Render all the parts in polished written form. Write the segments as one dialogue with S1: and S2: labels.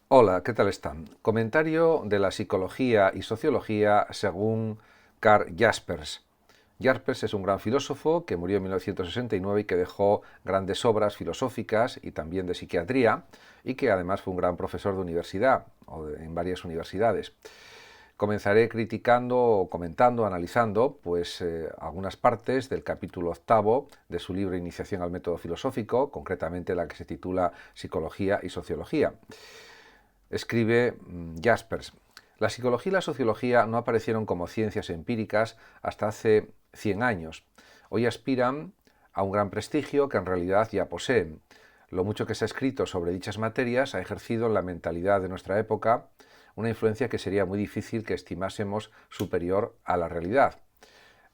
S1: Hola, ¿qué tal están? Comentario de la psicología y sociología según Karl Jaspers. Jaspers es un gran filósofo que murió en 1969 y que dejó grandes obras filosóficas y también de psiquiatría, y que además fue un gran profesor de universidad en varias universidades. Comenzaré criticando o comentando, analizando algunas partes del capítulo octavo de su libro Iniciación al método filosófico, concretamente la que se titula Psicología y Sociología. Escribe Jaspers: la psicología y la sociología no aparecieron como ciencias empíricas hasta hace 100 años. Hoy aspiran a un gran prestigio que en realidad ya poseen. Lo mucho que se ha escrito sobre dichas materias ha ejercido en la mentalidad de nuestra época una influencia que sería muy difícil que estimásemos superior a la realidad.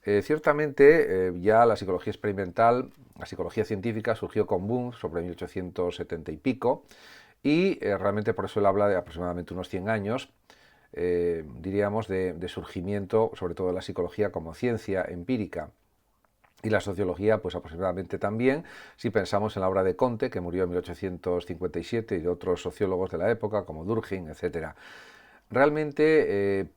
S1: Ciertamente, ya la psicología experimental, la psicología científica surgió con Boom sobre 1870 y pico, y realmente por eso él habla de aproximadamente unos 100 años, diríamos, de surgimiento, sobre todo de la psicología como ciencia empírica. Y la sociología, pues aproximadamente también, si pensamos en la obra de Comte, que murió en 1857, y de otros sociólogos de la época, como Durkheim, etcétera. Realmente,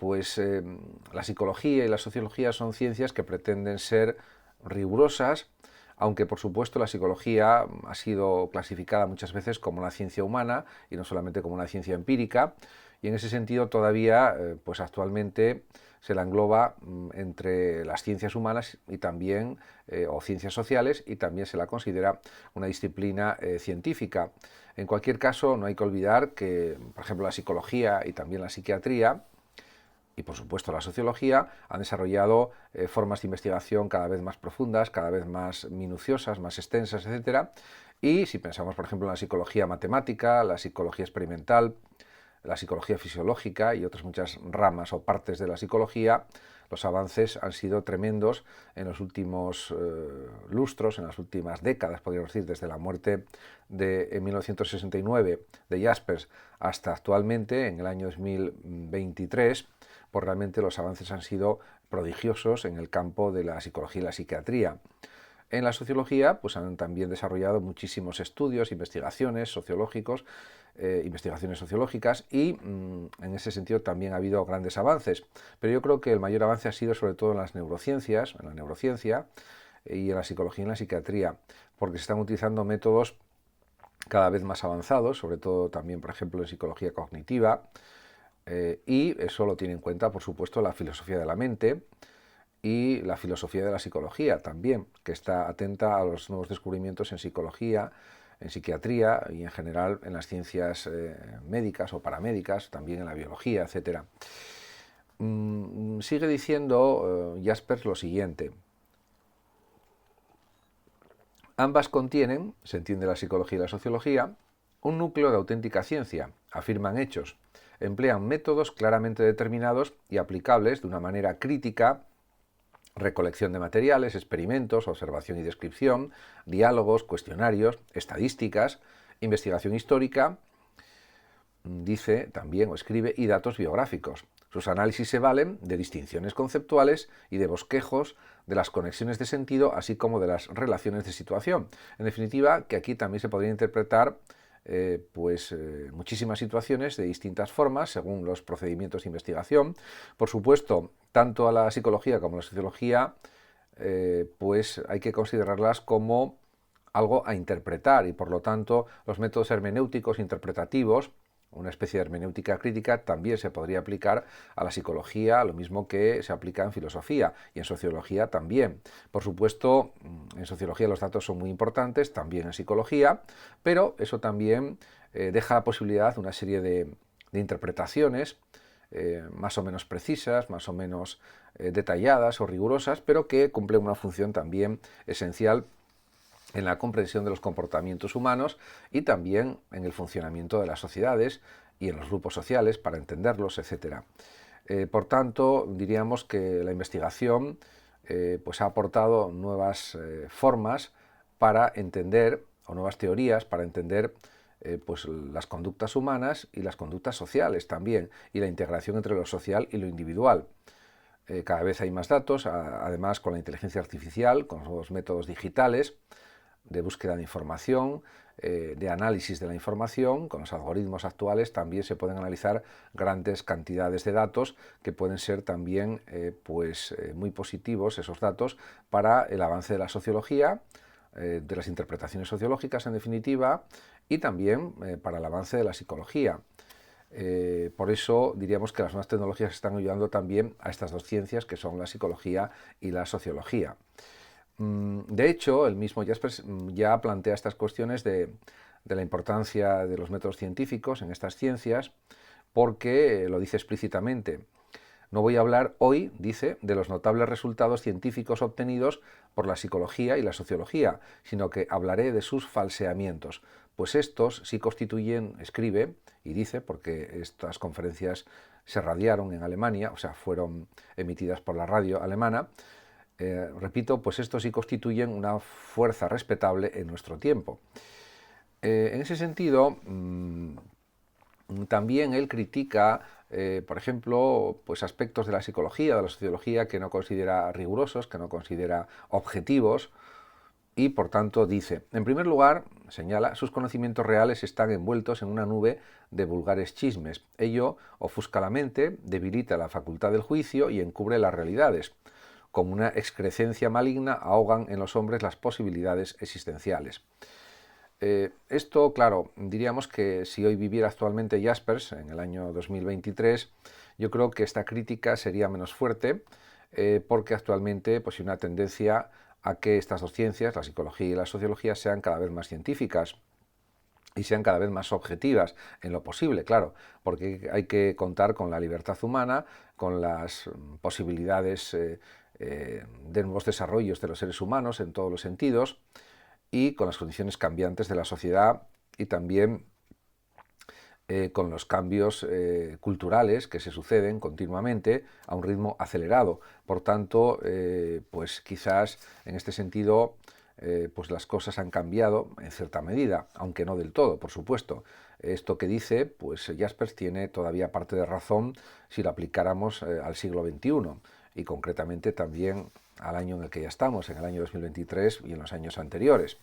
S1: la psicología y la sociología son ciencias que pretenden ser rigurosas, aunque por supuesto la psicología ha sido clasificada muchas veces como una ciencia humana y no solamente como una ciencia empírica, y en ese sentido todavía, pues actualmente se la engloba entre las ciencias humanas y también, o ciencias sociales, y también se la considera una disciplina científica. En cualquier caso, no hay que olvidar que, por ejemplo, la psicología y también la psiquiatría y, por supuesto, la sociología han desarrollado formas de investigación cada vez más profundas, cada vez más minuciosas, más extensas, etcétera. Y si pensamos, por ejemplo, en la psicología matemática, la psicología experimental, la psicología fisiológica y otras muchas ramas o partes de la psicología, los avances han sido tremendos en los últimos lustros, en las últimas décadas, podríamos decir, desde la muerte en 1969 de Jaspers hasta actualmente, en el año 2023, pues realmente los avances han sido prodigiosos en el campo de la psicología y la psiquiatría. En la sociología, pues han también desarrollado muchísimos estudios, investigaciones sociológicos, investigaciones sociológicas, y en ese sentido también ha habido grandes avances. Pero yo creo que el mayor avance ha sido sobre todo en las neurociencias, en la neurociencia y en la psicología y en la psiquiatría, porque se están utilizando métodos cada vez más avanzados, sobre todo también, por ejemplo, en psicología cognitiva, y eso lo tiene en cuenta, por supuesto, la filosofía de la mente y la filosofía de la psicología también, que está atenta a los nuevos descubrimientos en psicología, en psiquiatría y en general en las ciencias médicas o paramédicas, también en la biología, etcétera. Sigue diciendo Jaspers lo siguiente: ambas contienen, se entiende la psicología y la sociología, un núcleo de auténtica ciencia, afirman hechos, emplean métodos claramente determinados y aplicables de una manera crítica: recolección de materiales, experimentos, observación y descripción, diálogos, cuestionarios, estadísticas, investigación histórica, dice también o escribe, y datos biográficos. Sus análisis se valen de distinciones conceptuales y de bosquejos de las conexiones de sentido, así como de las relaciones de situación. En definitiva, que aquí también se podría interpretar muchísimas situaciones de distintas formas según los procedimientos de investigación. Por supuesto, tanto a la psicología como a la sociología, pues hay que considerarlas como algo a interpretar, y por lo tanto los métodos hermenéuticos interpretativos, una especie de hermenéutica crítica, también se podría aplicar a la psicología, lo mismo que se aplica en filosofía, y en sociología también. Por supuesto, en sociología los datos son muy importantes, también en psicología, pero eso también deja la posibilidad de una serie de interpretaciones más o menos precisas, más o menos detalladas o rigurosas, pero que cumplen una función también esencial en la comprensión de los comportamientos humanos y también en el funcionamiento de las sociedades y en los grupos sociales para entenderlos, etcétera. Por tanto, diríamos que la investigación pues ha aportado nuevas formas para entender, o nuevas teorías para entender pues las conductas humanas y las conductas sociales también, y la integración entre lo social y lo individual. Cada vez hay más datos, además con la inteligencia artificial, con los nuevos métodos digitales de búsqueda de información, de análisis de la información. Con los algoritmos actuales también se pueden analizar grandes cantidades de datos que pueden ser también muy positivos, esos datos, para el avance de la sociología, de las interpretaciones sociológicas en definitiva, y también para el avance de la psicología. Por eso diríamos que las nuevas tecnologías están ayudando también a estas dos ciencias que son la psicología y la sociología. De hecho, el mismo Jaspers ya plantea estas cuestiones de la importancia de los métodos científicos en estas ciencias, porque lo dice explícitamente. No voy a hablar hoy, dice, de los notables resultados científicos obtenidos por la psicología y la sociología, sino que hablaré de sus falseamientos, pues estos sí constituyen, escribe y dice, porque estas conferencias se radiaron en Alemania, o sea, fueron emitidas por la radio alemana, repito, pues estos sí constituyen una fuerza respetable en nuestro tiempo. En ese sentido, también él critica, por ejemplo, pues aspectos de la psicología, de la sociología que no considera rigurosos, que no considera objetivos, y por tanto dice, en primer lugar, señala, sus conocimientos reales están envueltos en una nube de vulgares chismes. Ello ofusca la mente, debilita la facultad del juicio y encubre las realidades. Como una excrescencia maligna ahogan en los hombres las posibilidades existenciales. Esto, claro, diríamos que si hoy viviera actualmente Jaspers, en el año 2023, yo creo que esta crítica sería menos fuerte, porque actualmente pues, hay una tendencia a que estas dos ciencias, la psicología y la sociología, sean cada vez más científicas y sean cada vez más objetivas en lo posible, claro, porque hay que contar con la libertad humana, con las posibilidades de nuevos desarrollos de los seres humanos en todos los sentidos, y con las condiciones cambiantes de la sociedad y también con los cambios culturales que se suceden continuamente a un ritmo acelerado. Por tanto, pues quizás en este sentido pues las cosas han cambiado en cierta medida, aunque no del todo, por supuesto. Esto que dice, pues Jaspers tiene todavía parte de razón si lo aplicáramos al siglo XXI y concretamente también al año en el que ya estamos, en el año 2023 y en los años anteriores.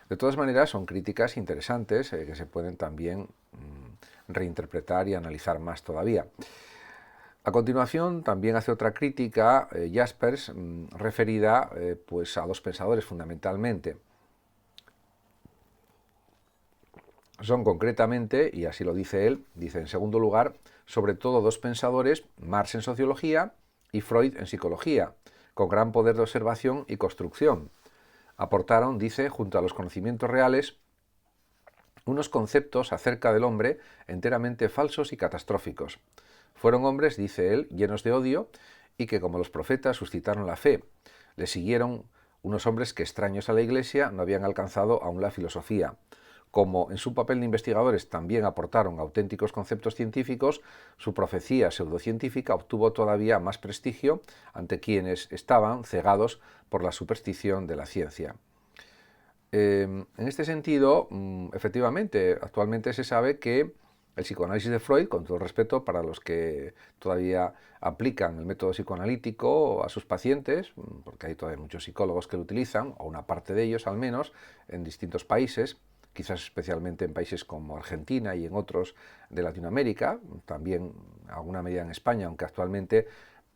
S1: De todas maneras, son críticas interesantes que se pueden también reinterpretar y analizar más todavía. A continuación, también hace otra crítica, Jaspers, referida pues a dos pensadores fundamentalmente. Son concretamente, y así lo dice él, dice en segundo lugar, sobre todo dos pensadores, Marx en sociología y Freud en psicología, con gran poder de observación y construcción. Aportaron, dice, junto a los conocimientos reales, unos conceptos acerca del hombre enteramente falsos y catastróficos. Fueron hombres, dice él, llenos de odio y que, como los profetas, suscitaron la fe. Le siguieron unos hombres que, extraños a la Iglesia, no habían alcanzado aún la filosofía. Como en su papel de investigadores también aportaron auténticos conceptos científicos, su profecía pseudocientífica obtuvo todavía más prestigio ante quienes estaban cegados por la superstición de la ciencia. En este sentido, efectivamente, actualmente se sabe que el psicoanálisis de Freud, con todo respeto para los que todavía aplican el método psicoanalítico a sus pacientes, porque hay todavía muchos psicólogos que lo utilizan, o una parte de ellos al menos, en distintos países, quizás especialmente en países como Argentina y en otros de Latinoamérica, también en alguna medida en España, aunque actualmente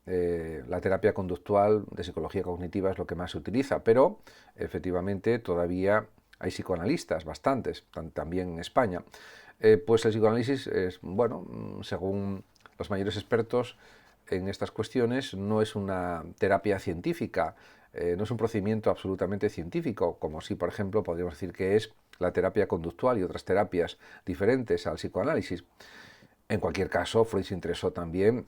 S1: la terapia conductual de psicología cognitiva es lo que más se utiliza, pero efectivamente todavía hay psicoanalistas, bastantes, también en España. Pues el psicoanálisis es, bueno, según los mayores expertos en estas cuestiones, no es una terapia científica, no es un procedimiento absolutamente científico, como si, por ejemplo, podríamos decir que es la terapia conductual y otras terapias diferentes al psicoanálisis. En cualquier caso, Freud se interesó también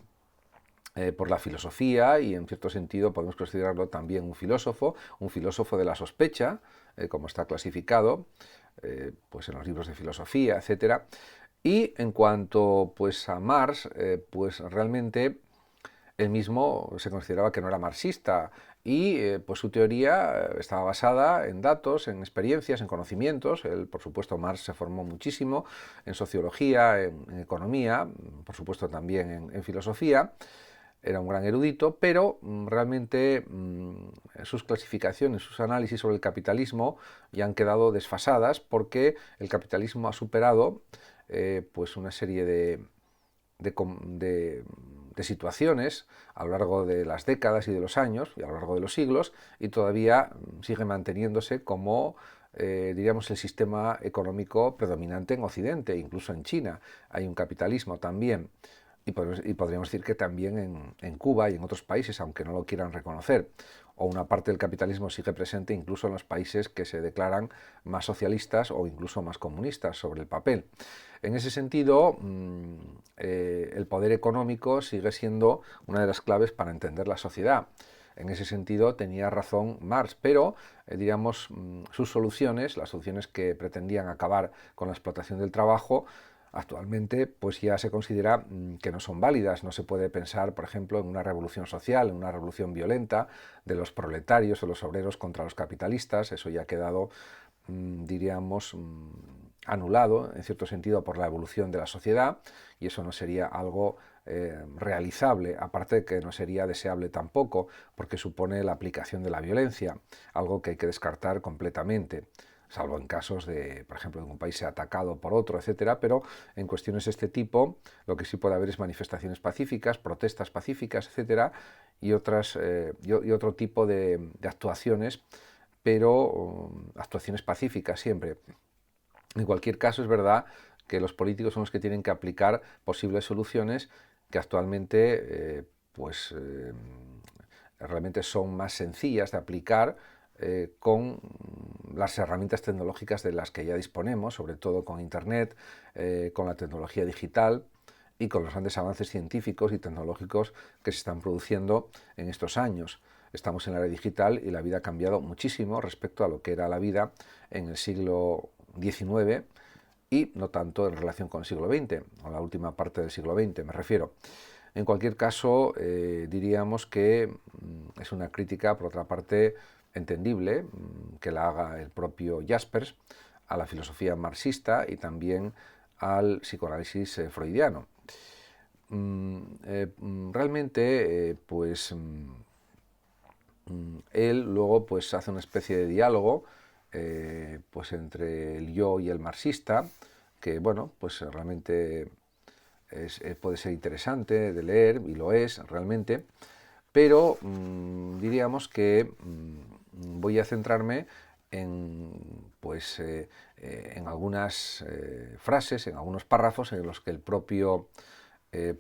S1: por la filosofía y en cierto sentido podemos considerarlo también un filósofo de la sospecha, como está clasificado pues en los libros de filosofía, etc. Y en cuanto pues a Marx, pues realmente él mismo se consideraba que no era marxista y pues su teoría estaba basada en datos, en experiencias, en conocimientos. Él, por supuesto, Marx se formó muchísimo en sociología, en economía, por supuesto también en filosofía. era un gran erudito, pero realmente sus clasificaciones, sus análisis sobre el capitalismo ya han quedado desfasadas porque el capitalismo ha superado pues una serie de situaciones a lo largo de las décadas y de los años y a lo largo de los siglos, y todavía sigue manteniéndose como diríamos el sistema económico predominante en Occidente. Incluso en China hay un capitalismo también, y podríamos decir que también en Cuba y en otros países, aunque no lo quieran reconocer. O una parte del capitalismo sigue presente incluso en los países que se declaran más socialistas o incluso más comunistas sobre el papel. En ese sentido, el poder económico sigue siendo una de las claves para entender la sociedad. En ese sentido tenía razón Marx, pero diríamos sus soluciones, las soluciones que pretendían acabar con la explotación del trabajo, actualmente pues ya se considera que no son válidas. No se puede pensar, por ejemplo, en una revolución social, en una revolución violenta de los proletarios o los obreros contra los capitalistas. Eso ya ha quedado, diríamos, anulado en cierto sentido por la evolución de la sociedad, y eso no sería algo realizable, aparte de que no sería deseable tampoco, porque supone la aplicación de la violencia, algo que hay que descartar completamente, salvo en casos de, por ejemplo, de un país sea atacado por otro, etcétera. Pero en cuestiones de este tipo, lo que sí puede haber es manifestaciones pacíficas, protestas pacíficas, etcétera, y otro tipo de actuaciones, pero actuaciones pacíficas siempre. En cualquier caso, es verdad que los políticos son los que tienen que aplicar posibles soluciones que actualmente realmente son más sencillas de aplicar con las herramientas tecnológicas de las que ya disponemos, sobre todo con Internet, con la tecnología digital y con los grandes avances científicos y tecnológicos que se están produciendo en estos años. Estamos en la era digital y la vida ha cambiado muchísimo respecto a lo que era la vida en el siglo XIX y no tanto en relación con el siglo XX, o la última parte del siglo XX me refiero. En cualquier caso, diríamos que es una crítica, por otra parte, entendible, que la haga el propio Jaspers a la filosofía marxista y también al psicoanálisis freudiano. Realmente, él luego pues hace una especie de diálogo pues entre el yo y el marxista, que bueno, pues realmente puede ser interesante de leer, y lo es realmente, pero diríamos que voy a centrarme en, en algunas frases, en algunos párrafos en los que el propio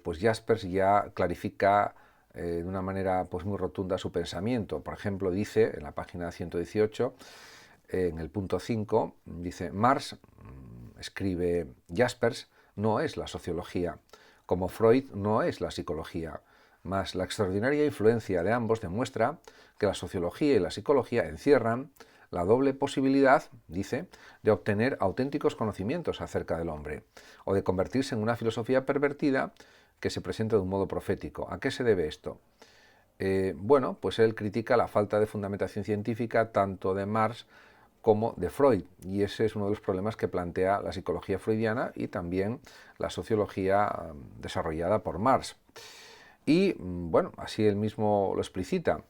S1: pues Jaspers ya clarifica de una manera pues muy rotunda su pensamiento. Por ejemplo, dice en la página 118, en el punto 5, dice: Marx, escribe Jaspers, no es la sociología, como Freud no es la psicología, mas la extraordinaria influencia de ambos demuestra que la sociología y la psicología encierran la doble posibilidad, dice, de obtener auténticos conocimientos acerca del hombre, o de convertirse en una filosofía pervertida que se presenta de un modo profético. ¿A qué se debe esto? Bueno, pues él critica la falta de fundamentación científica tanto de Marx como de Freud, y ese es uno de los problemas que plantea la psicología freudiana y también la sociología desarrollada por Marx. Y bueno, así él mismo lo explicita.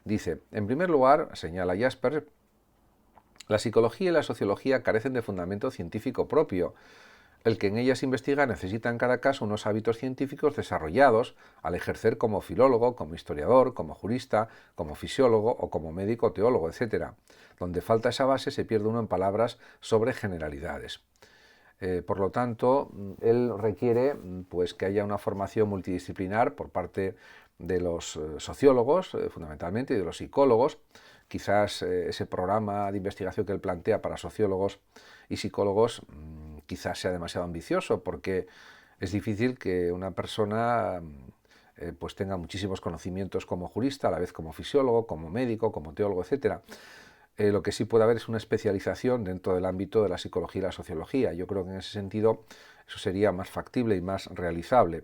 S1: Dice: en primer lugar, señala Jaspers, la psicología y la sociología carecen de fundamento científico propio. El que en ellas investiga necesita en cada caso unos hábitos científicos desarrollados al ejercer como filólogo, como historiador, como jurista, como fisiólogo o como médico, teólogo, etc. Donde falta esa base se pierde uno en palabras sobre generalidades. Por lo tanto, él requiere pues, que haya una formación multidisciplinar por parte de los sociólogos, fundamentalmente, y de los psicólogos. Quizás ese programa de investigación que él plantea para sociólogos y psicólogos quizás sea demasiado ambicioso, porque es difícil que una persona pues tenga muchísimos conocimientos como jurista, a la vez como fisiólogo, como médico, como teólogo, etc. Lo que sí puede haber es una especialización dentro del ámbito de la psicología y la sociología. Yo creo que en ese sentido eso sería más factible y más realizable.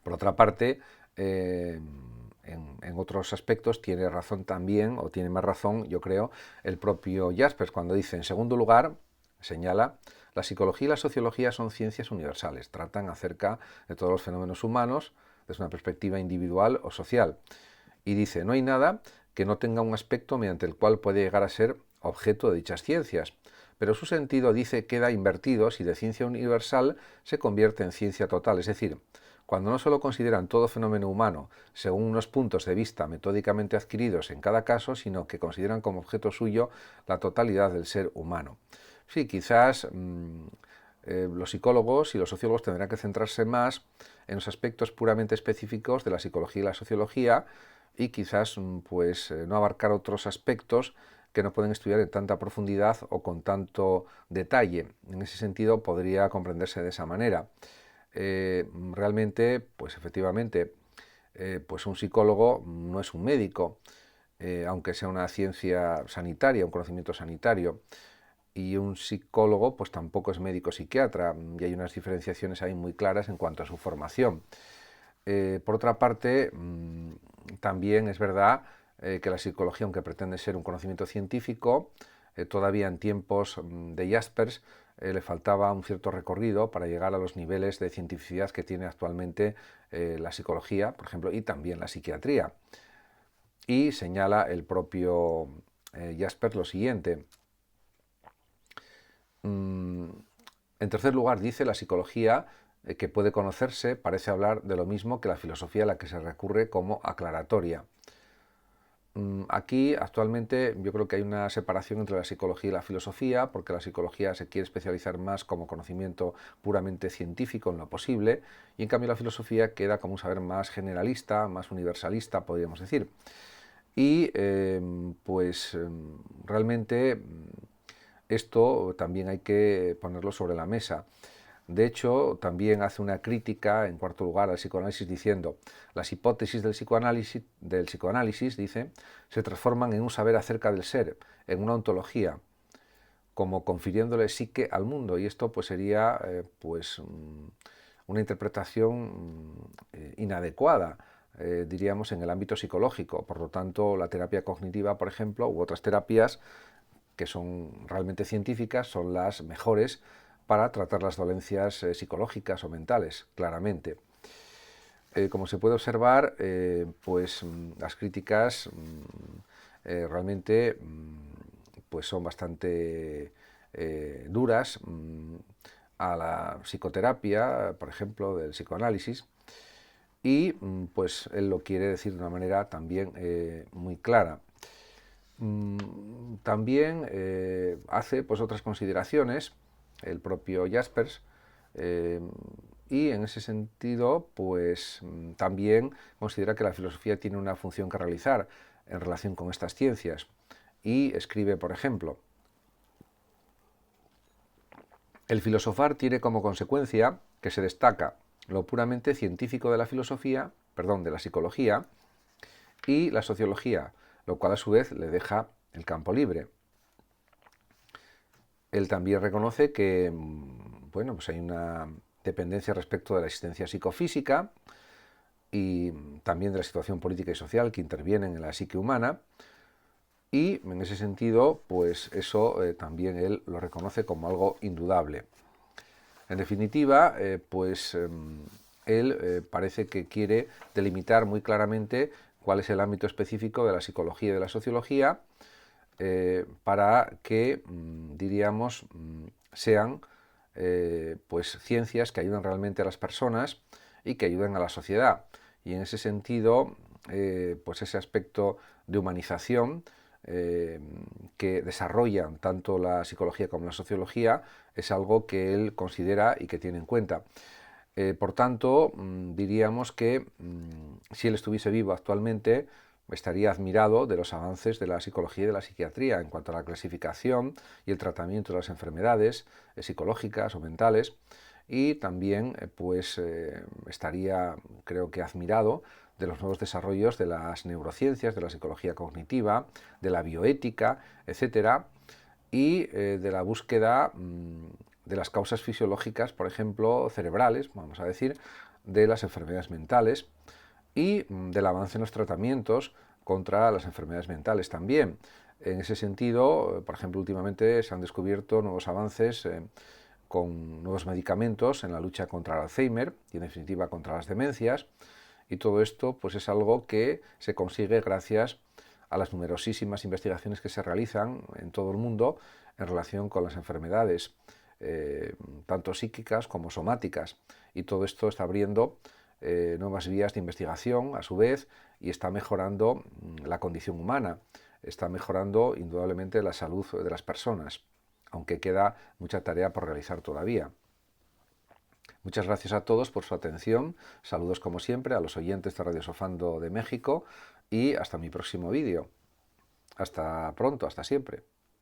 S1: Por otra parte, en otros aspectos tiene razón también, o tiene más razón, yo creo, el propio Jaspers cuando dice: en segundo lugar, señala, la psicología y la sociología son ciencias universales, tratan acerca de todos los fenómenos humanos, desde una perspectiva individual o social. Y dice, no hay nada que no tenga un aspecto mediante el cual puede llegar a ser objeto de dichas ciencias, pero su sentido, dice, queda invertido si de ciencia universal se convierte en ciencia total, es decir, cuando no solo consideran todo fenómeno humano según unos puntos de vista metódicamente adquiridos en cada caso, sino que consideran como objeto suyo la totalidad del ser humano. Sí, quizás los psicólogos y los sociólogos tendrán que centrarse más en los aspectos puramente específicos de la psicología y la sociología y quizás pues, no abarcar otros aspectos que no pueden estudiar en tanta profundidad o con tanto detalle. En ese sentido podría comprenderse de esa manera. Realmente, pues efectivamente, pues un psicólogo no es un médico, aunque sea una ciencia sanitaria, un conocimiento sanitario, y un psicólogo pues tampoco es médico psiquiatra, y hay unas diferenciaciones ahí muy claras en cuanto a su formación. Por otra parte, también es verdad que la psicología, aunque pretende ser un conocimiento científico, todavía en tiempos de Jaspers le faltaba un cierto recorrido para llegar a los niveles de cientificidad que tiene actualmente la psicología, por ejemplo, y también la psiquiatría. Y señala el propio Jaspers lo siguiente. En tercer lugar, dice, la psicología que puede conocerse parece hablar de lo mismo que la filosofía a la que se recurre como aclaratoria. Aquí actualmente yo creo que hay una separación entre la psicología y la filosofía, porque la psicología se quiere especializar más como conocimiento puramente científico en lo posible, y en cambio la filosofía queda como un saber más generalista, más universalista, podríamos decir. Y pues realmente esto también hay que ponerlo sobre la mesa. De hecho, también hace una crítica, en cuarto lugar, al psicoanálisis diciendo: las hipótesis del psicoanálisis, dice, se transforman en un saber acerca del ser, en una ontología, como confiriéndole psique al mundo, y esto pues sería pues una interpretación inadecuada, diríamos, en el ámbito psicológico. Por lo tanto, la terapia cognitiva, por ejemplo, u otras terapias que son realmente científicas, son las mejores para tratar las dolencias psicológicas o mentales, claramente. Como se puede observar, pues las críticas realmente pues son bastante duras a la psicoterapia, por ejemplo, del psicoanálisis, y pues él lo quiere decir de una manera también muy clara. También hace pues otras consideraciones el propio Jaspers, y en ese sentido pues también considera que la filosofía tiene una función que realizar en relación con estas ciencias, y escribe, por ejemplo: el filosofar tiene como consecuencia que se destaca lo puramente científico de la filosofía, perdón, de la psicología, y la sociología, lo cual a su vez le deja el campo libre. Él también reconoce que bueno, pues hay una dependencia respecto de la existencia psicofísica y también de la situación política y social que intervienen en la psique humana, y en ese sentido pues eso también él lo reconoce como algo indudable. En definitiva, pues él parece que quiere delimitar muy claramente cuál es el ámbito específico de la psicología y de la sociología, para que, diríamos, sean pues ciencias que ayuden realmente a las personas y que ayuden a la sociedad. Y en ese sentido, pues ese aspecto de humanización que desarrollan tanto la psicología como la sociología es algo que él considera y que tiene en cuenta. Por tanto, diríamos que si él estuviese vivo actualmente, estaría admirado de los avances de la psicología y de la psiquiatría en cuanto a la clasificación y el tratamiento de las enfermedades psicológicas o mentales, y también pues estaría, creo que, admirado de los nuevos desarrollos de las neurociencias, de la psicología cognitiva, de la bioética, etcétera, y de la búsqueda de las causas fisiológicas, por ejemplo, cerebrales, vamos a decir, de las enfermedades mentales, y del avance en los tratamientos contra las enfermedades mentales también. En ese sentido, por ejemplo, últimamente se han descubierto nuevos avances con nuevos medicamentos en la lucha contra el Alzheimer y, en definitiva, contra las demencias, Y todo esto pues es algo que se consigue gracias a las numerosísimas investigaciones que se realizan en todo el mundo en relación con las enfermedades, tanto psíquicas como somáticas. Y todo esto está abriendo nuevas vías de investigación, a su vez, y está mejorando la condición humana, está mejorando indudablemente la salud de las personas, aunque queda mucha tarea por realizar todavía. Muchas gracias a todos por su atención, saludos como siempre a los oyentes de Radio Sofando de México y hasta mi próximo vídeo. Hasta pronto, hasta siempre.